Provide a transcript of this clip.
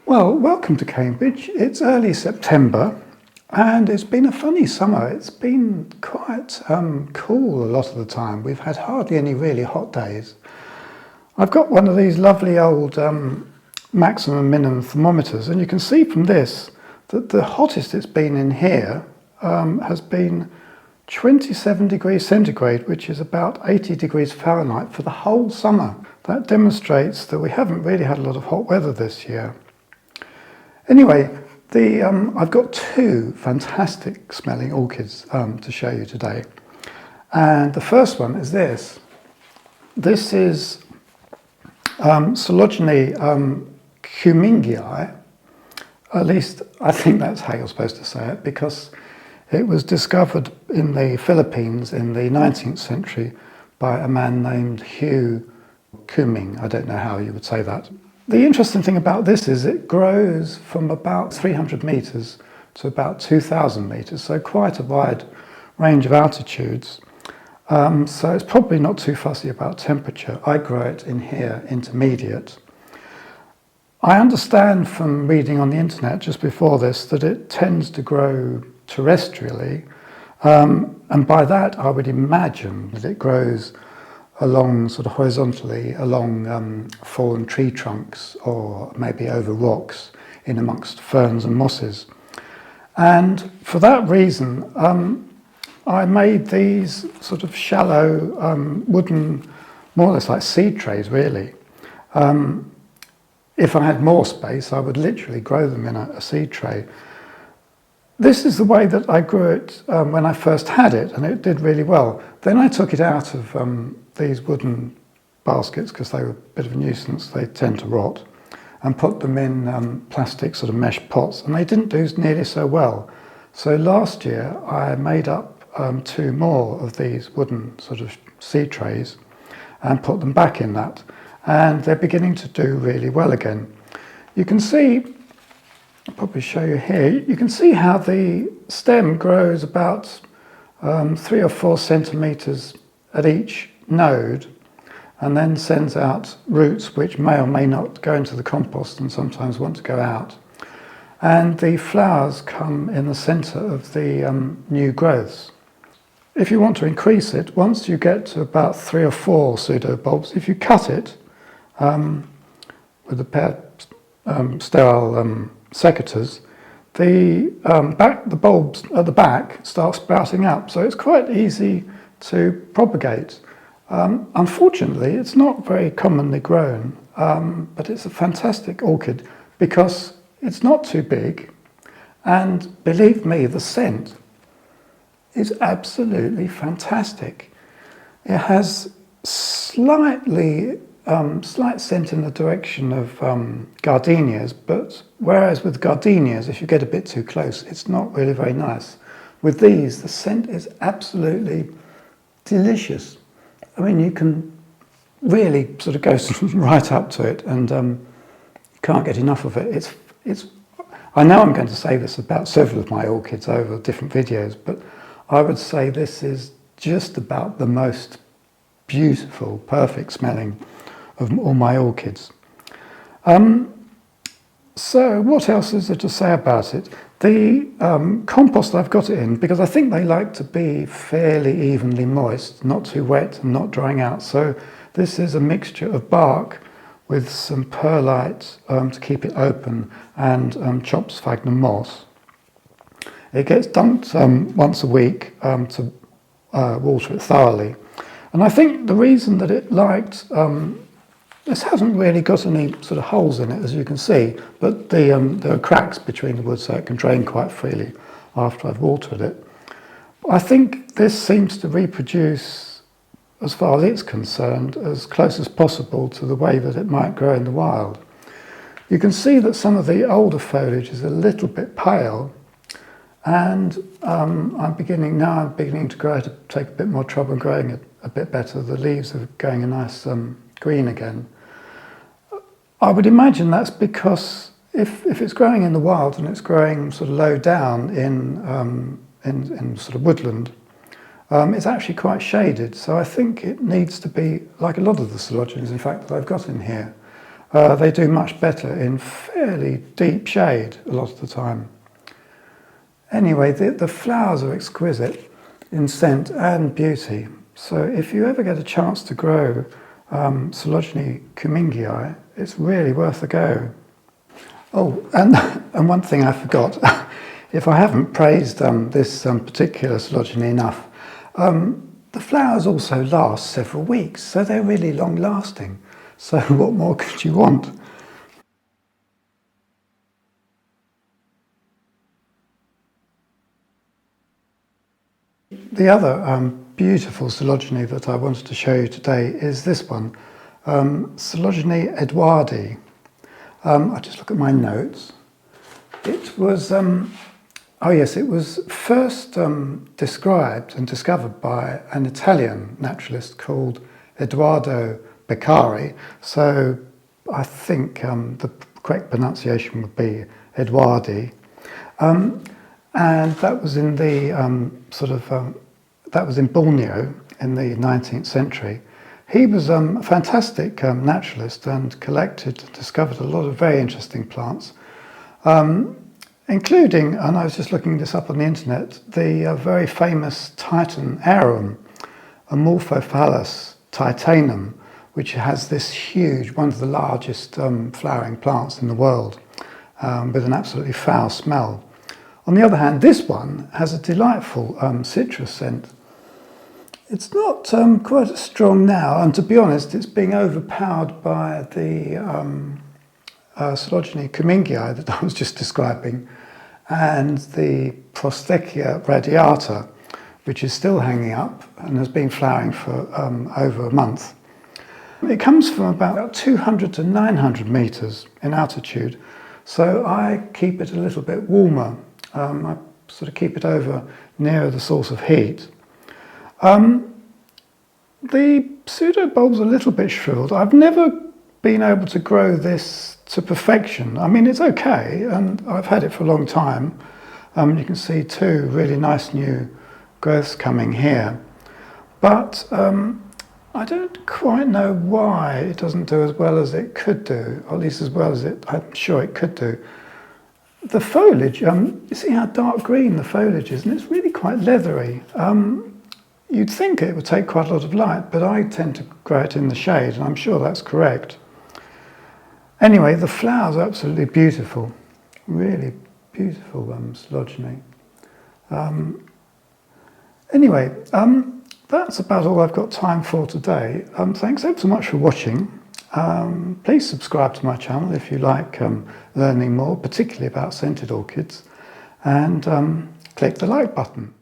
Well, welcome to Cambridge. It's early September and it's been a funny summer. It's been quite cool a lot of the time. We've had hardly any really hot days. I've got one of these lovely old maximum and minimum thermometers, and you can see from this that the hottest it's been in here has been 27 degrees centigrade, which is about 80 degrees Fahrenheit for the whole summer. That demonstrates that we haven't really had a lot of hot weather this year. Anyway, I've got two fantastic smelling orchids to show you today. And the first one is this. This is Coelogyne cumingii. At least I think that's how you're supposed to say it, because it was discovered in the Philippines in the 19th century by a man named Hugh Cuming. I don't know how you would say that. The interesting thing about this is it grows from about 300 meters to about 2,000 meters, so quite a wide range of altitudes. So it's probably not too fussy about temperature. I grow it in here, intermediate. I understand from reading on the internet just before this that it tends to grow terrestrially, and by that I would imagine that it grows along sort of horizontally along fallen tree trunks, or maybe over rocks in amongst ferns and mosses. And for that reason I made these sort of shallow wooden, more or less like seed trays really. If I had more space I would literally grow them in a seed tray. This is the way that I grew it when I first had it, and it did really well. Then I took it out of these wooden baskets because they were a bit of a nuisance, they tend to rot, and put them in plastic sort of mesh pots, and they didn't do nearly so well. So last year I made up two more of these wooden sort of seed trays and put them back in that, and they're beginning to do really well again. You can see, I'll probably show you here, you can see how the stem grows about 3 or 4 centimeters at each node, and then sends out roots which may or may not go into the compost and sometimes want to go out. And the flowers come in the center of the new growths. If you want to increase it, once you get to about 3 or 4 pseudobulbs, if you cut it with a pair of sterile secateurs, the bulbs at the back start sprouting up, so it's quite easy to propagate. Unfortunately, it's not very commonly grown, but it's a fantastic orchid because it's not too big, and believe me, the scent is absolutely fantastic. It has slight scent in the direction of gardenias, but whereas with gardenias, if you get a bit too close, it's not really very nice. With these, the scent is absolutely delicious. I mean, you can really sort of go right up to it, and can't get enough of it. I know I'm going to say this about several of my orchids over different videos, but I would say this is just about the most beautiful, perfect smelling of all my orchids. So what else is there to say about it? The compost I've got it in, because I think they like to be fairly evenly moist, not too wet and not drying out. So this is a mixture of bark with some perlite to keep it open, and chopped sphagnum moss. It gets dumped once a week to water it thoroughly. And I think the reason that it liked, this hasn't really got any sort of holes in it, as you can see, but there are cracks between the wood so it can drain quite freely after I've watered it. I think this seems to reproduce, as far as it's concerned, as close as possible to the way that it might grow in the wild. You can see that some of the older foliage is a little bit pale, and I'm beginning to grow to take a bit more trouble growing it a bit better. The leaves are going a nice green again. I would imagine that's because if it's growing in the wild and it's growing sort of low down in sort of woodland, it's actually quite shaded. So I think it needs to be, like a lot of the Coelogynes in fact that I've got in here, They do much better in fairly deep shade a lot of the time. Anyway, the flowers are exquisite in scent and beauty. So if you ever get a chance to grow Coelogyne cumingii, it's really worth a go. Oh, and one thing I forgot, if I haven't praised this particular Coelogyne enough, the flowers also last several weeks, so they're really long lasting. So what more could you want? The other beautiful Coelogyne that I wanted to show you today is this one, Coelogyne odoardi. I'll just look at my notes. It was, oh yes, it was first described and discovered by an Italian naturalist called Edoardo Beccari. So I think the correct pronunciation would be Odoardi. And that was in the that was in Borneo in the 19th century. He was a fantastic naturalist and collected and discovered a lot of very interesting plants, including, and I was just looking this up on the internet, the very famous Titan arum, Amorphophallus titanum, which has this huge, one of the largest flowering plants in the world, with an absolutely foul smell. On the other hand, this one has a delightful citrus scent. It's not quite as strong now, and to be honest, it's being overpowered by the Coelogyne cumingii that I was just describing, and the Prosthecia radiata, which is still hanging up and has been flowering for over a month. It comes from about 200 to 900 meters in altitude, so I keep it a little bit warmer. I sort of keep it over nearer the source of heat. The pseudobulb's a little bit shriveled. I've never been able to grow this to perfection. I mean, it's okay, and I've had it for a long time. You can see two really nice new growths coming here. But I don't quite know why it doesn't do as well as it could do, or at least as well as I'm sure it could do. The foliage, you see how dark green the foliage is, and it's really quite leathery. You'd think it would take quite a lot of light, but I tend to grow it in the shade, and I'm sure that's correct. Anyway, the flowers are absolutely beautiful, really beautiful Coelogyne. Anyway, that's about all I've got time for today. Thanks ever so much for watching. Please subscribe to my channel if you like learning more, particularly about scented orchids, and click the like button.